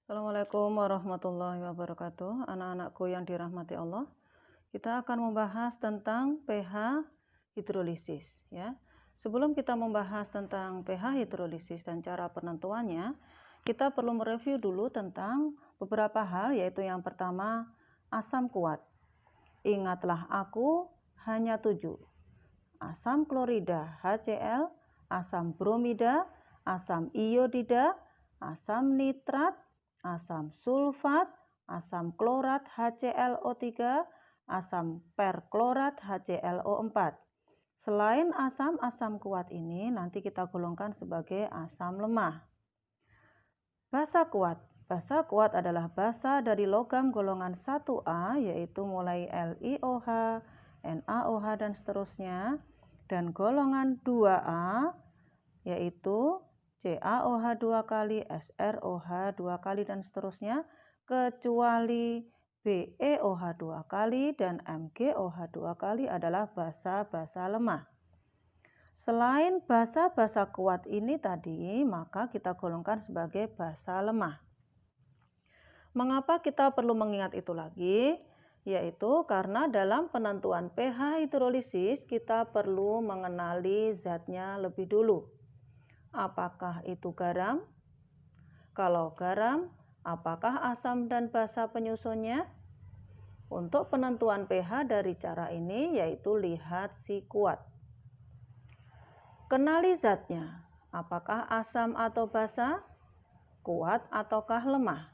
Assalamualaikum warahmatullahi wabarakatuh. Anak-anakku yang dirahmati Allah, kita akan membahas tentang pH hidrolisis ya. Sebelum kita membahas tentang pH hidrolisis dan cara penentuannya, kita perlu mereview dulu tentang beberapa hal, yaitu yang pertama, asam kuat. Ingatlah aku hanya 7. Asam klorida HCl, asam bromida, asam iodida, asam nitrat, asam sulfat, asam klorat HClO3, asam perklorat HClO4. Selain asam-asam kuat ini, nanti kita golongkan sebagai asam lemah. Basa kuat. Basa kuat adalah basa dari logam golongan 1A, yaitu mulai LiOH, NaOH, dan seterusnya. Dan golongan 2A, yaitu CaOH 2 kali, SrOH 2 kali, dan seterusnya, kecuali BeOH 2 kali dan MgOH 2 kali adalah basa-basa lemah. Selain basa-basa kuat ini tadi, maka kita golongkan sebagai basa lemah. Mengapa kita perlu mengingat itu lagi? Yaitu karena dalam penentuan pH hidrolisis kita perlu mengenali zatnya lebih dulu. Apakah itu garam? Kalau garam, apakah asam dan basa penyusunnya? Untuk penentuan pH dari cara ini yaitu lihat si kuat. Kenali zatnya, apakah asam atau basa, kuat ataukah lemah?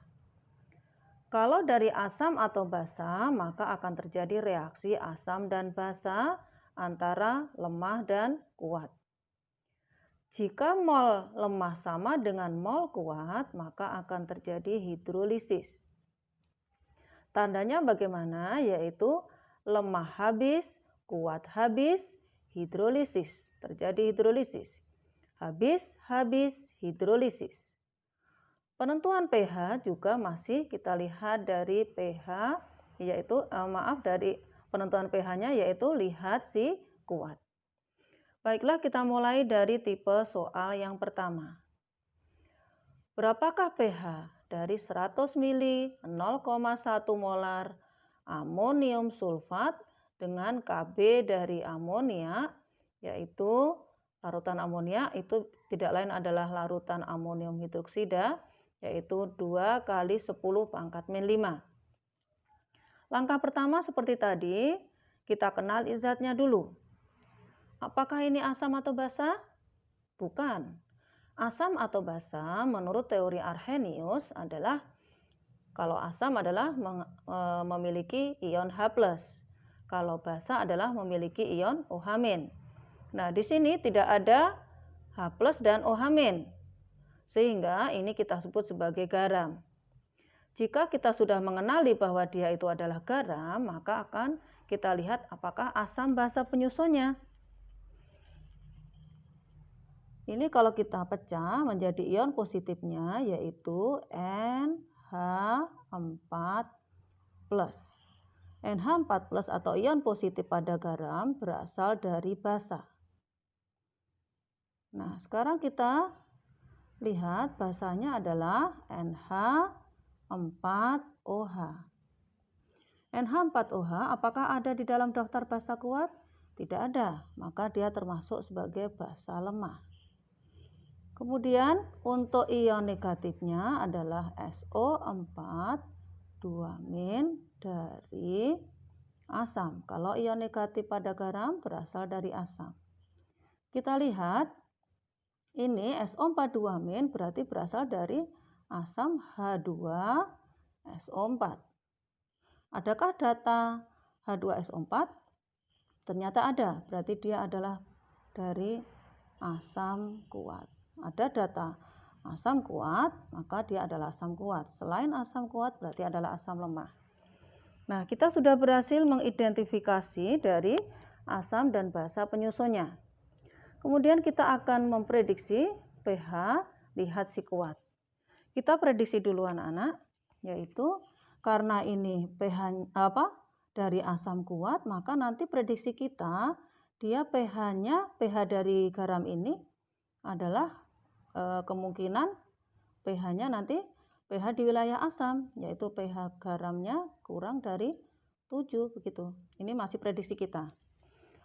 Kalau dari asam atau basa, maka akan terjadi reaksi asam dan basa antara lemah dan kuat. Jika mol lemah sama dengan mol kuat, maka akan terjadi hidrolisis. Tandanya bagaimana? Yaitu lemah habis, kuat habis, hidrolisis. Terjadi hidrolisis. Habis, hidrolisis. Penentuan pH juga masih kita lihat dari pH, yaitu dari penentuan pH-nya yaitu lihat si kuat. Baiklah, kita mulai dari tipe soal yang pertama. Berapakah pH dari 100 ml 0,1 molar amonium sulfat dengan Kb dari amonia, yaitu larutan amonia itu tidak lain adalah larutan amonium hidroksida, yaitu 2 kali 10 pangkat min 5. Langkah pertama seperti tadi, kita kenal zatnya dulu. Apakah ini asam atau basa? Bukan. Asam atau basa menurut teori Arrhenius adalah, kalau asam adalah memiliki ion H+, kalau basa adalah memiliki ion OH-. Nah, di sini tidak ada H+ dan OH-, sehingga ini kita sebut sebagai garam. Jika kita sudah mengenali bahwa dia itu adalah garam, maka akan kita lihat apakah asam basa penyusunnya. Ini kalau kita pecah menjadi ion positifnya yaitu NH4+. NH4+ atau ion positif pada garam berasal dari basa. Nah, sekarang kita lihat basanya adalah NH4OH. NH4OH apakah ada di dalam daftar basa kuat? Tidak ada, maka dia termasuk sebagai basa lemah. Kemudian untuk ion negatifnya adalah SO4 2- dari asam. Kalau ion negatif pada garam berasal dari asam. Kita lihat ini SO4 2- berarti berasal dari asam H2SO4. Adakah data H2SO4? Ternyata ada, berarti dia adalah dari asam kuat. Ada data asam kuat, maka dia adalah asam kuat. Selain asam kuat, berarti adalah asam lemah. Nah, kita sudah berhasil mengidentifikasi dari asam dan basa penyusunnya. Kemudian kita akan memprediksi pH, lihat si kuat. Kita prediksi dulu anak-anak, yaitu karena ini pH dari asam kuat, maka nanti prediksi kita dia pH-nya, pH dari garam ini adalah kemungkinan pH-nya nanti pH di wilayah asam, yaitu pH garamnya kurang dari 7 begitu. Ini masih prediksi kita.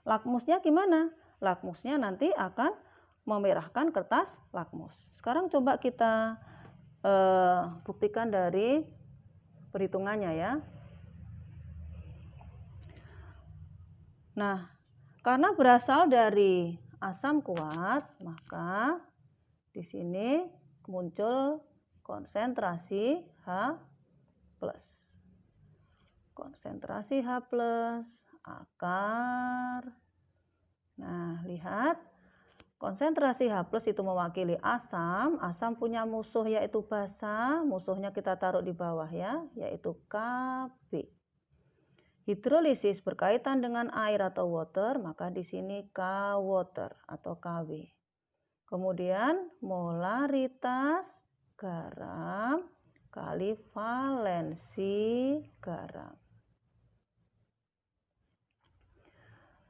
Lakmusnya gimana? Lakmusnya nanti akan memerahkan kertas lakmus. Sekarang coba kita buktikan dari perhitungannya ya. Nah, karena berasal dari asam kuat, maka di sini muncul konsentrasi H+. Konsentrasi H+ akar. Nah, lihat. Konsentrasi H+ itu mewakili asam. Asam punya musuh yaitu basa. Musuhnya kita taruh di bawah ya, yaitu Kb. Hidrolisis berkaitan dengan air atau water, maka di sini K-water atau Kw. Kemudian molaritas garam kali valensi garam.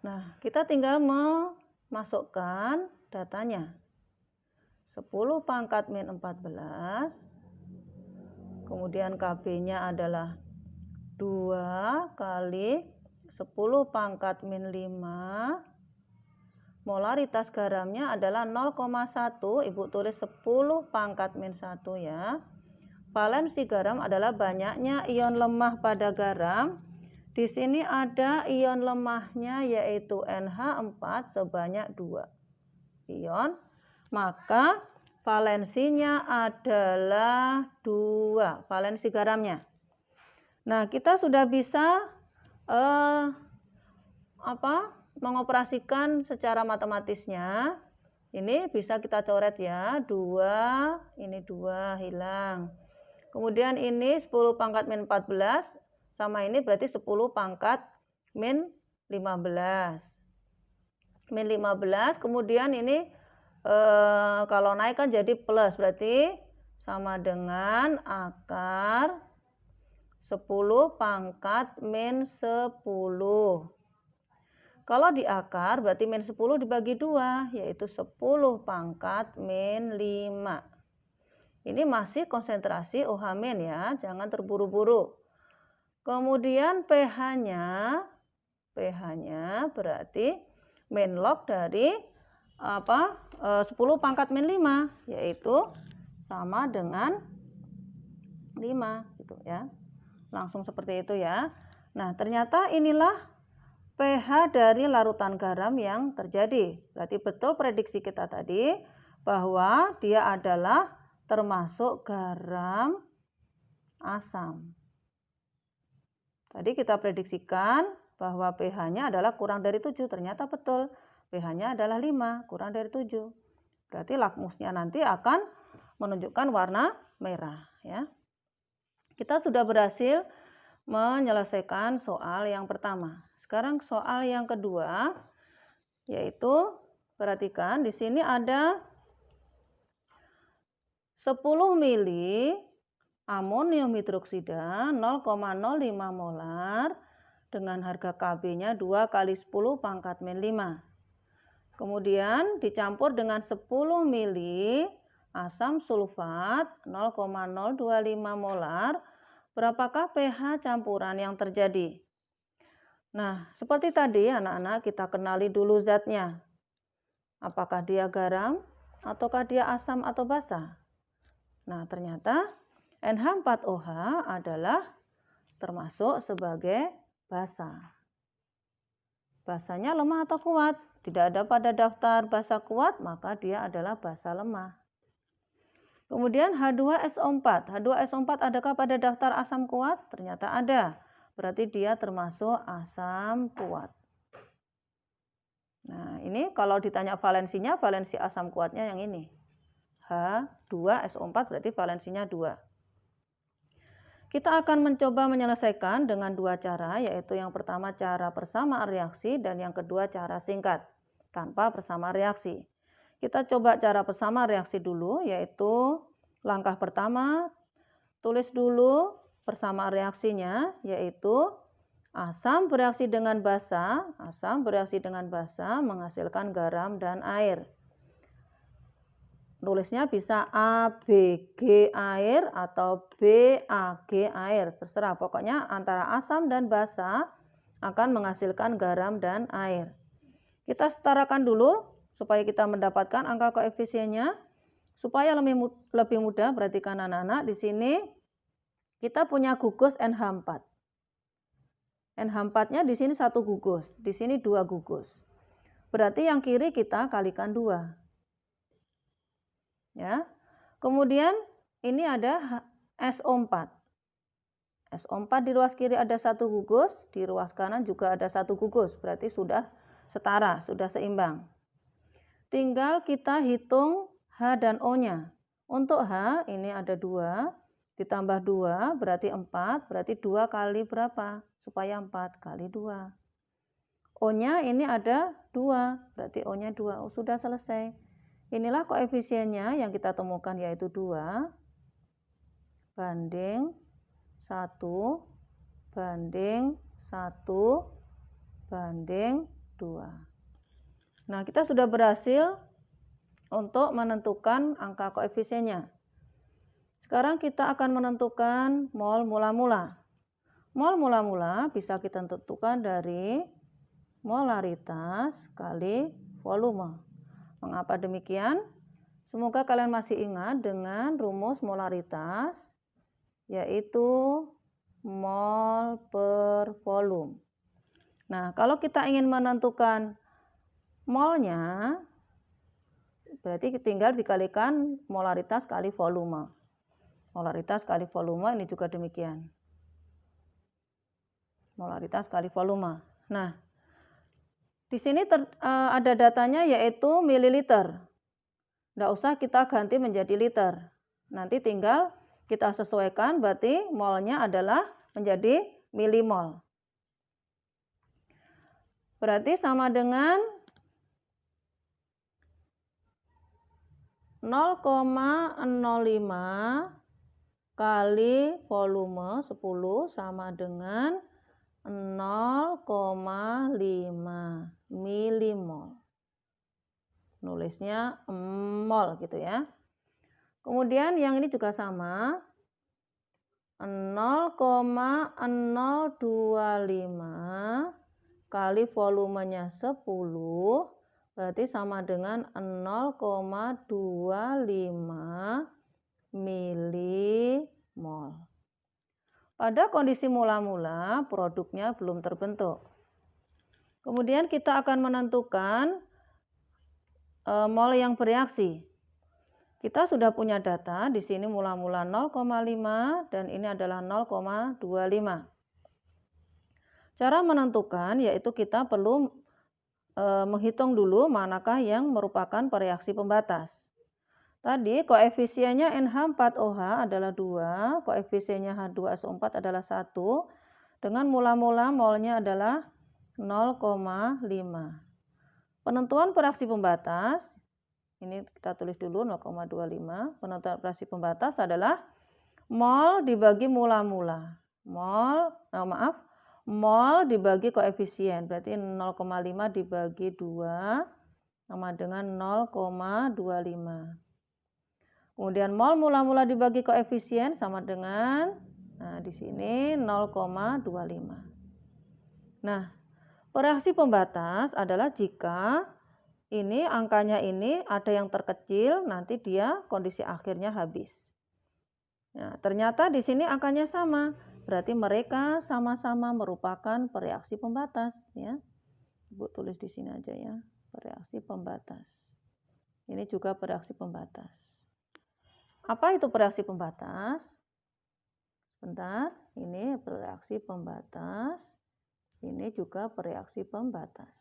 Nah, kita tinggal memasukkan datanya. 10 pangkat min 14. Kemudian Kb-nya adalah 2 kali 10 pangkat min 5. Molaritas garamnya adalah 0,1. Ibu tulis 10 pangkat min 1 ya. Valensi garam adalah banyaknya ion lemah pada garam. Di sini ada ion lemahnya yaitu NH4 sebanyak 2 ion. Maka valensinya adalah 2. Valensi garamnya. Nah, kita sudah bisa mengoperasikan secara matematisnya. Ini bisa kita coret ya. 2, ini 2 hilang. Kemudian ini 10 pangkat min 14 sama ini berarti 10 pangkat min 15. Min 15, kemudian ini kalau naik kan jadi plus, berarti sama dengan akar 10 pangkat min 10. Kalau di akar berarti min 10 dibagi 2, yaitu 10 pangkat min 5. Ini masih konsentrasi OH- ya, jangan terburu-buru. Kemudian pH-nya berarti min log dari 10 pangkat min 5, yaitu sama dengan 5 gitu ya. Langsung seperti itu ya. Nah, ternyata inilah pH dari larutan garam yang terjadi. Berarti betul prediksi kita tadi bahwa dia adalah termasuk garam asam. Tadi kita prediksikan bahwa pH-nya adalah kurang dari 7. Ternyata betul. pH-nya adalah 5, kurang dari 7. Berarti lakmusnya nanti akan menunjukkan warna merah ya. Kita sudah berhasil menyelesaikan soal yang pertama. Sekarang soal yang kedua, yaitu perhatikan di sini ada 10 mili amonium hidroksida 0,05 molar dengan harga Kb-nya 2 kali 10 pangkat min 5. Kemudian dicampur dengan 10 mili asam sulfat 0,025 molar. Berapakah pH campuran yang terjadi? Nah, seperti tadi anak-anak kita kenali dulu zatnya. Apakah dia garam ataukah dia asam atau basa? Nah, ternyata NH4OH adalah termasuk sebagai basa. Basanya lemah atau kuat? Tidak ada pada daftar basa kuat, maka dia adalah basa lemah. Kemudian H2SO4. H2SO4 adakah pada daftar asam kuat? Ternyata ada. Berarti dia termasuk asam kuat. Nah, ini kalau ditanya valensinya, valensi asam kuatnya yang ini. H2SO4 berarti valensinya 2. Kita akan mencoba menyelesaikan dengan 2 cara, yaitu yang pertama cara persamaan reaksi dan yang kedua cara singkat, tanpa persamaan reaksi. Kita coba cara persamaan reaksi dulu, yaitu langkah pertama, tulis dulu persamaan reaksinya, yaitu asam bereaksi dengan basa, menghasilkan garam dan air. Nulisnya bisa ABG air atau BAG air, terserah. Pokoknya antara asam dan basa akan menghasilkan garam dan air. Kita setarakan dulu supaya kita mendapatkan angka koefisiennya. Supaya lebih mudah, perhatikan anak-anak, di sini kita punya gugus NH4. NH4-nya di sini 1 gugus, di sini 2 gugus. Berarti yang kiri kita kalikan 2. Ya. Kemudian ini ada SO4. SO4 di ruas kiri ada 1 gugus, di ruas kanan juga ada 1 gugus. Berarti sudah setara, sudah seimbang. Tinggal kita hitung H dan O-nya. Untuk H ini ada 2, ditambah 2 berarti 4, berarti 2 kali berapa? Supaya 4 kali 2. O-nya ini ada 2, berarti O-nya 2. Oh, sudah selesai. Inilah koefisiennya yang kita temukan, yaitu 2 banding 1 banding 1 banding 2. Nah, kita sudah berhasil untuk menentukan angka koefisiennya. Sekarang kita akan menentukan mol mula-mula. Mol mula-mula bisa kita tentukan dari molaritas kali volume. Mengapa demikian? Semoga kalian masih ingat dengan rumus molaritas, yaitu mol per volume. Nah, kalau kita ingin menentukan molnya, berarti tinggal dikalikan molaritas kali volume. Molaritas kali volume ini juga demikian. Molaritas kali volume. Nah, di sini ada datanya yaitu mililiter. Tidak usah kita ganti menjadi liter. Nanti tinggal kita sesuaikan, berarti molnya adalah menjadi milimol. Berarti sama dengan 0,05 kali volume 10 sama dengan 0,5 milimol. Nulisnya mol gitu ya. Kemudian yang ini juga sama. 0,025 kali volumenya 10 berarti sama dengan 0,25 milimol. Pada kondisi mula-mula produknya belum terbentuk. Kemudian kita akan menentukan mol yang bereaksi. Kita sudah punya data, di sini mula-mula 0,5 dan ini adalah 0,25. Cara menentukan yaitu kita perlu menghitung dulu manakah yang merupakan pereaksi pembatas. Tadi koefisiennya NH4OH adalah 2, koefisiennya H2SO4 adalah 1, dengan mula-mula molnya adalah 0,5. Penentuan pereaksi pembatas, ini kita tulis dulu 0,25. Penentuan pereaksi pembatas adalah mol dibagi mula-mula. Mol dibagi koefisien, berarti 0,5 dibagi 2 sama dengan 0,25. Kemudian mol mula-mula dibagi koefisien sama dengan, di sini 0,25. Nah, pereaksi pembatas adalah jika ini angkanya ini ada yang terkecil, nanti dia kondisi akhirnya habis. Nah, ternyata di sini angkanya sama, berarti mereka sama-sama merupakan pereaksi pembatas. Ya, Ibu tulis di sini aja ya, pereaksi pembatas. Ini juga pereaksi pembatas. Apa itu pereaksi pembatas? Sebentar, ini pereaksi pembatas. Ini juga pereaksi pembatas.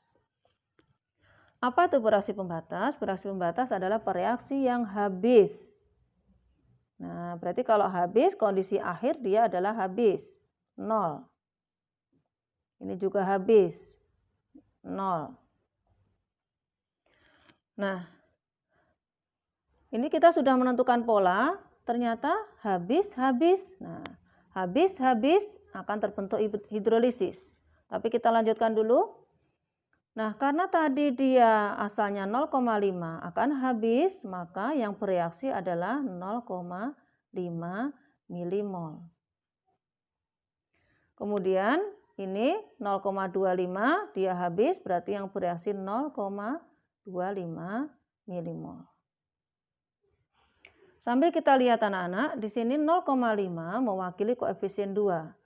Apa itu pereaksi pembatas? Pereaksi pembatas adalah pereaksi yang habis. Nah, berarti kalau habis, kondisi akhir dia adalah habis, 0. Ini juga habis, 0. Nah, ini kita sudah menentukan pola, ternyata habis-habis. Nah, habis-habis akan terbentuk hidrolisis. Tapi kita lanjutkan dulu. Nah, karena tadi dia asalnya 0,5 akan habis, maka yang bereaksi adalah 0,5 milimol. Kemudian ini 0,25 dia habis, berarti yang bereaksi 0,25 milimol. Sambil kita lihat anak-anak, di sini 0,5 mewakili koefisien 2.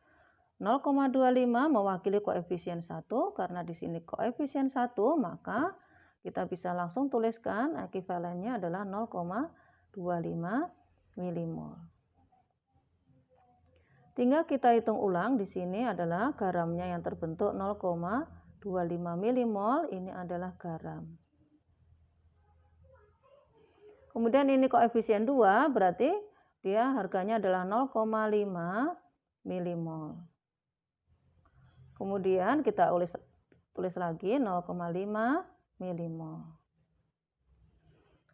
0,25 mewakili koefisien 1, karena di sini koefisien 1, maka kita bisa langsung tuliskan ekuivalennya adalah 0,25 milimol. Tinggal kita hitung ulang, di sini adalah garamnya yang terbentuk 0,25 milimol, ini adalah garam. Kemudian ini koefisien 2, berarti dia harganya adalah 0,5 milimol. Kemudian kita tulis lagi 0,5 milimol.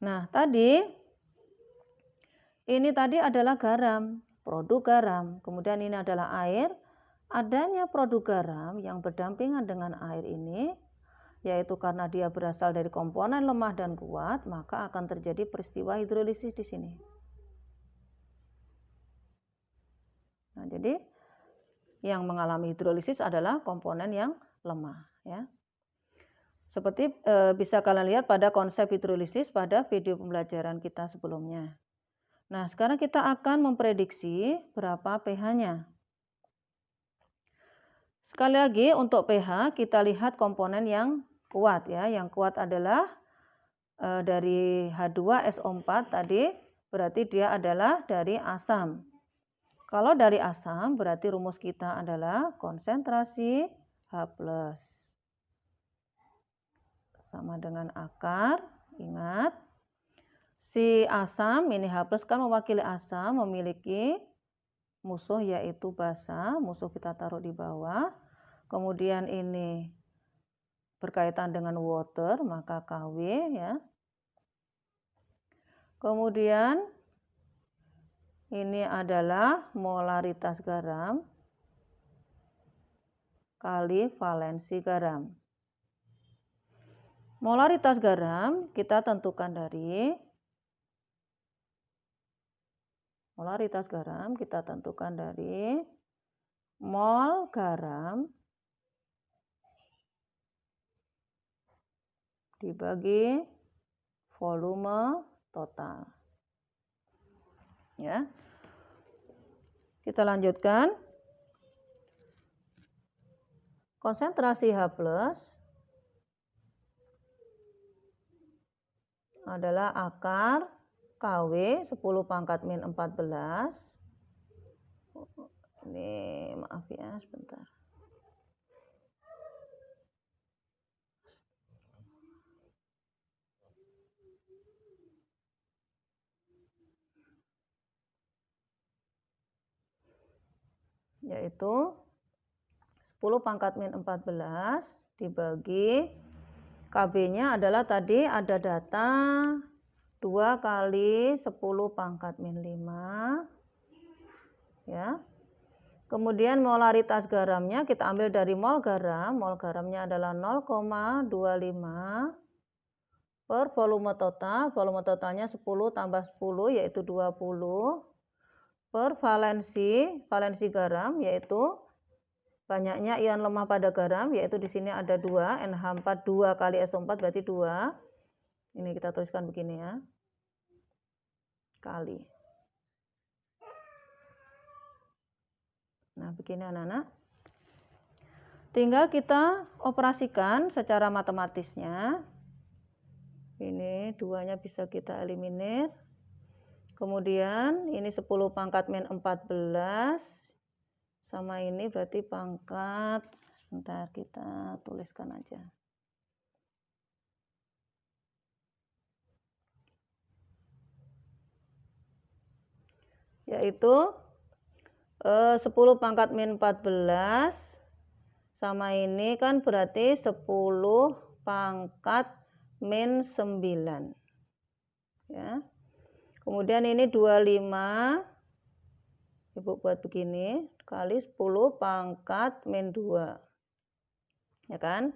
Nah, ini tadi adalah garam, produk garam. Kemudian ini adalah air. Adanya produk garam yang berdampingan dengan air ini, yaitu karena dia berasal dari komponen lemah dan kuat, maka akan terjadi peristiwa hidrolisis di sini. Nah, jadi yang mengalami hidrolisis adalah komponen yang lemah, ya. Seperti bisa kalian lihat pada konsep hidrolisis pada video pembelajaran kita sebelumnya. Nah, sekarang kita akan memprediksi berapa pH-nya. Sekali lagi untuk pH kita lihat komponen yang kuat, ya. Yang kuat adalah dari H2SO4 tadi, berarti dia adalah dari asam. Kalau dari asam berarti rumus kita adalah konsentrasi H+. Sama dengan akar, ingat. Si asam, ini H+ kan mewakili asam, memiliki musuh yaitu basa, musuh kita taruh di bawah. Kemudian ini berkaitan dengan water, maka Kw, ya. Kemudian ini adalah molaritas garam kali valensi garam. Molaritas garam kita tentukan dari mol garam dibagi volume total. Ya. Kita lanjutkan. Konsentrasi H+ adalah akar Kw 10⁻⁴. Ini maaf ya, sebentar. Yaitu 10⁻⁴ dibagi Kb-nya adalah tadi ada data 2 kali 10⁻⁵, ya. Kemudian molaritas garamnya kita ambil dari mol garam. Mol garamnya adalah 0,25 per volume total. Volume totalnya 10 tambah 10 yaitu 20 per valensi garam, yaitu banyaknya ion lemah pada garam, yaitu di sini ada 2, NH4 2 kali SO4 berarti 2. Ini kita tuliskan begini, ya. Kali. Nah, begini anak-anak. Tinggal kita operasikan secara matematisnya. Ini 2-nya bisa kita eliminir. Kemudian ini 10⁻⁴ sama ini berarti pangkat, sebentar kita tuliskan aja. Yaitu 10⁻⁴ sama ini kan berarti 10⁻⁹. Ya. Kemudian ini 25, Ibu buat begini, kali 10⁻⁴. Ya kan?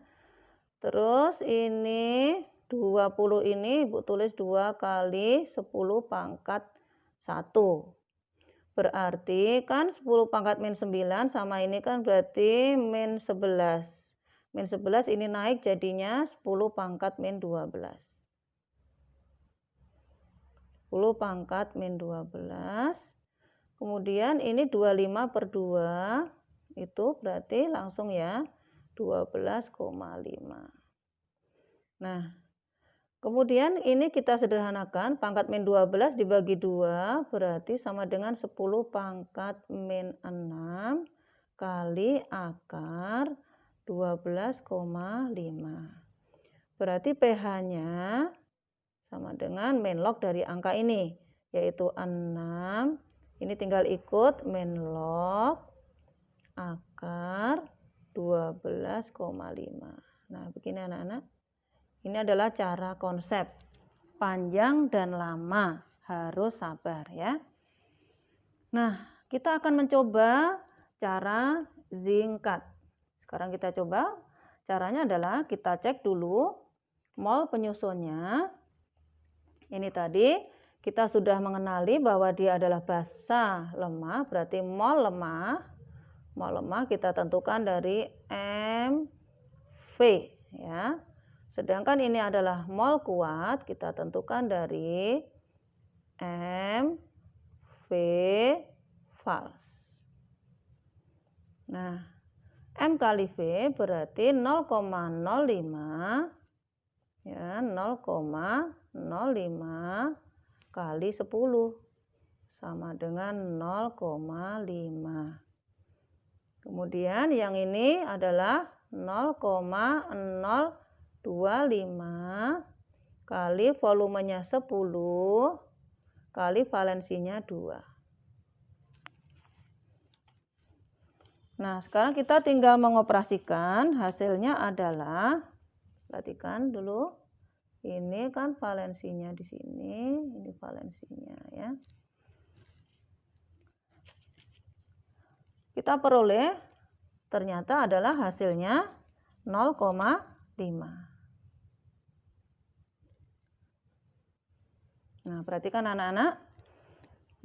Terus ini 20 ini Ibu tulis 2 kali 10 pangkat 1. Berarti kan 10 pangkat min 9 sama ini kan berarti min 11. Min 11 ini naik jadinya 10 pangkat min 12. 10 pangkat min 12. Kemudian ini 25 per 2. Itu berarti langsung ya 12,5. Nah, kemudian ini kita sederhanakan, pangkat min 12 dibagi 2 berarti sama dengan 10 pangkat min 6 kali akar 12,5. Berarti pH-nya sama dengan min log dari angka ini, yaitu 6. Ini tinggal ikut min log akar 12,5. Nah, begini anak-anak. Ini adalah cara konsep panjang dan lama, harus sabar ya. Nah, kita akan mencoba cara singkat. Sekarang kita coba, caranya adalah kita cek dulu mol penyusunnya. Ini tadi kita sudah mengenali bahwa dia adalah basa lemah, berarti mol lemah. Mol lemah kita tentukan dari MV ya. Sedangkan ini adalah mol kuat, kita tentukan dari MV fals. Nah, M kali V berarti 0,05 ya, 0,05 kali 10 sama dengan 0,5. Kemudian yang ini adalah 0,025 kali volumenya 10 kali valensinya 2. Nah, sekarang kita tinggal mengoperasikan, hasilnya adalah, perhatikan dulu, ini kan valensinya di sini, ini valensinya ya. Kita peroleh ternyata adalah hasilnya 0,5. Nah, perhatikan anak-anak,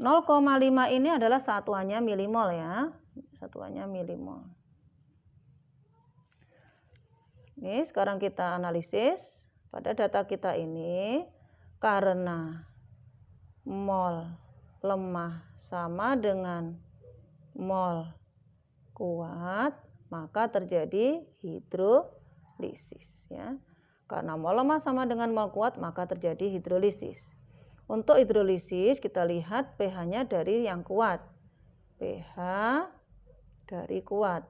0,5 ini adalah satuannya milimol ya, satuannya milimol. Ini sekarang kita analisis pada data kita ini, karena mol lemah sama dengan mol kuat, maka terjadi hidrolisis ya. Karena mol lemah sama dengan mol kuat, maka terjadi hidrolisis. Untuk hidrolisis kita lihat pH-nya dari yang kuat. pH dari kuat.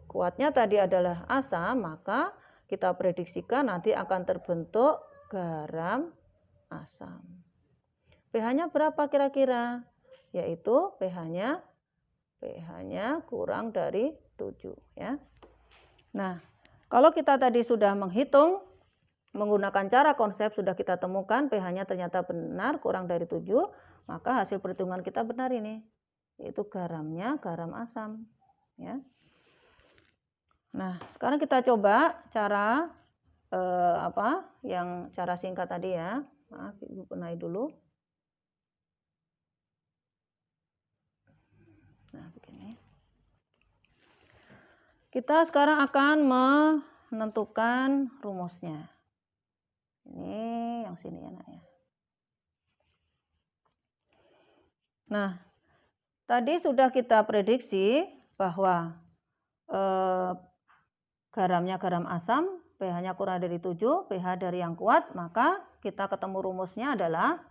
Kuatnya tadi adalah asam, maka kita prediksikan nanti akan terbentuk garam asam. pH-nya berapa kira-kira? Yaitu pH-nya kurang dari 7 ya. Nah, kalau kita tadi sudah menghitung menggunakan cara konsep, sudah kita temukan pH-nya ternyata benar kurang dari 7, maka hasil perhitungan kita benar ini, yaitu garamnya garam asam ya. Nah, sekarang kita coba cara cara singkat tadi ya. Maaf, Ibu benahi dulu. Nah, begini. Kita sekarang akan menentukan rumusnya. Ini yang sini ya, Nak ya. Nah, tadi sudah kita prediksi bahwa garamnya garam asam, pH-nya kurang dari 7, pH dari yang kuat, maka kita ketemu rumusnya adalah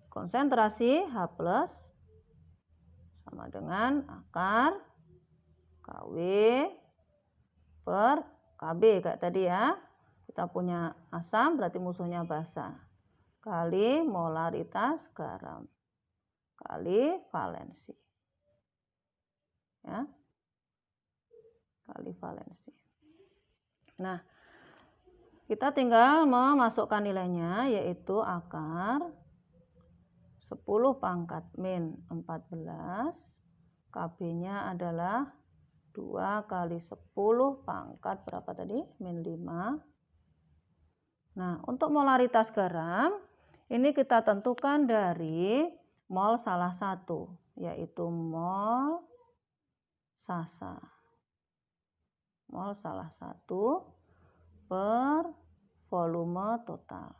konsentrasi H+ sama dengan akar KW per KB kayak tadi ya. Kita punya asam berarti musuhnya basa, kali molaritas garam kali valensi ya, kali valensi. Nah, kita tinggal memasukkan nilainya, yaitu akar 10 pangkat min 14, KB-nya adalah 2 kali 10 pangkat berapa tadi? Min 5. Nah, untuk molaritas garam, ini kita tentukan dari mol salah satu, yaitu mol Sasa. Mol salah satu per volume total.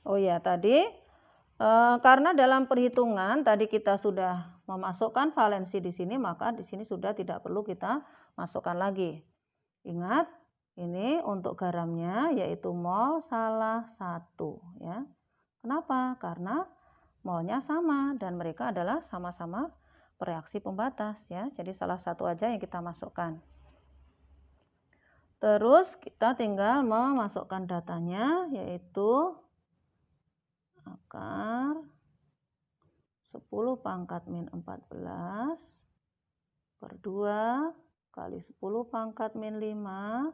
Oh ya, tadi karena dalam perhitungan tadi kita sudah memasukkan valensi di sini, maka di sini sudah tidak perlu kita masukkan lagi. Ingat, ini untuk garamnya yaitu mol salah satu ya. Kenapa? Karena molnya sama dan mereka adalah sama-sama reaksi pembatas ya. Jadi salah satu aja yang kita masukkan. Terus kita tinggal memasukkan datanya yaitu akar 10 pangkat min 14 per 2 kali 10 pangkat min 5.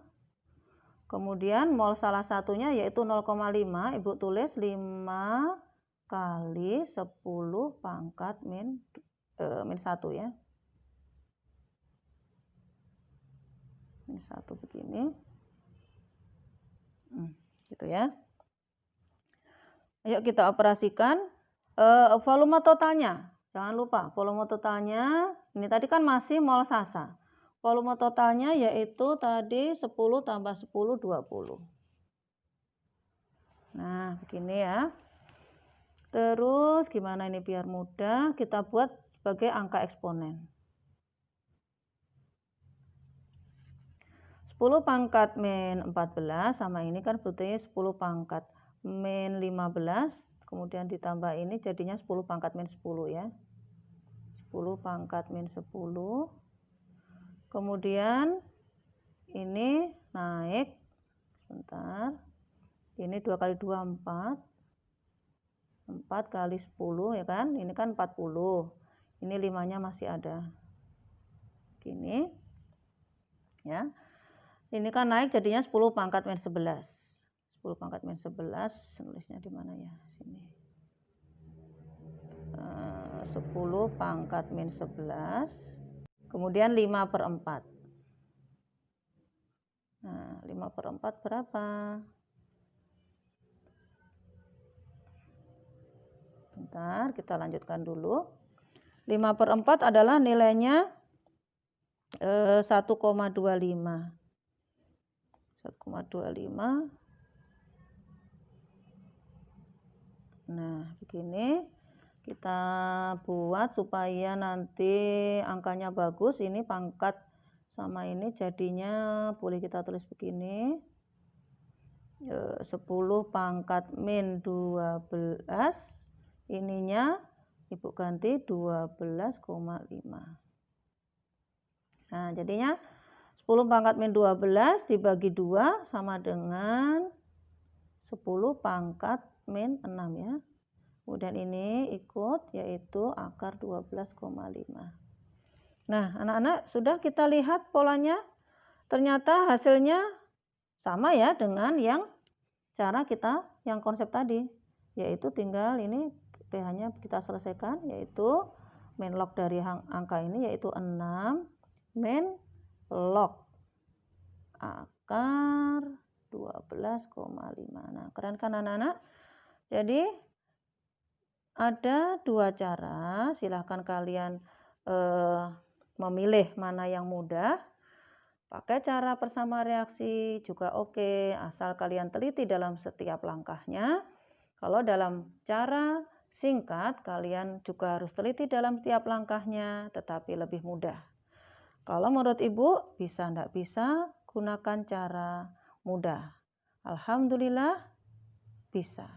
Kemudian mol salah satunya yaitu 0,5, Ibu tulis 5 kali 10 pangkat min 1 ya. Min 1 begini. Gitu ya. Ayo kita operasikan volume totalnya. Jangan lupa volume totalnya, ini tadi kan masih mol Sasa. Volume totalnya yaitu tadi 10 tambah 10, 20. Nah, begini ya. Terus gimana ini biar mudah, kita buat sebagai angka eksponen. 10 pangkat min 14 sama ini kan betulnya 10 pangkat min 15, kemudian ditambah ini jadinya 10 pangkat min 10 ya. 10 pangkat min 10. Kemudian ini naik, sebentar, ini 2 kali 2, 4. 4 kali 10 ya kan, ini kan 40. Ini 5-nya masih ada. Gini. Ya. Ini kan naik jadinya 10 pangkat min 11. 10 pangkat min 11, nulisnya di mana ya? Sini. 10 pangkat min 11. Kemudian 5 per 4. Nah, 5 per 4 berapa? Bentar, kita lanjutkan dulu. 5 per 4 adalah nilainya 1,25. 1,25. Nah, begini kita buat supaya nanti angkanya bagus. Ini pangkat sama ini jadinya boleh kita tulis begini. 10 pangkat min 12. Ininya Ibu ganti 12,5. Nah, jadinya 10 pangkat min 12 dibagi 2 sama dengan 10 pangkat min 6 ya. Kemudian ini ikut yaitu akar 12,5. Nah, anak-anak sudah kita lihat polanya. Ternyata hasilnya sama ya dengan yang cara kita yang konsep tadi. Yaitu tinggal ini pH-nya kita selesaikan yaitu min log dari angka ini yaitu 6 min log akar 12,5. Nah, keren kan anak-anak? Jadi ada dua cara, silahkan kalian memilih mana yang mudah. Pakai cara persama reaksi juga oke, asal kalian teliti dalam setiap langkahnya. Kalau dalam cara singkat, kalian juga harus teliti dalam setiap langkahnya, tetapi lebih mudah. Kalau menurut Ibu, bisa enggak bisa, gunakan cara mudah. Alhamdulillah, bisa.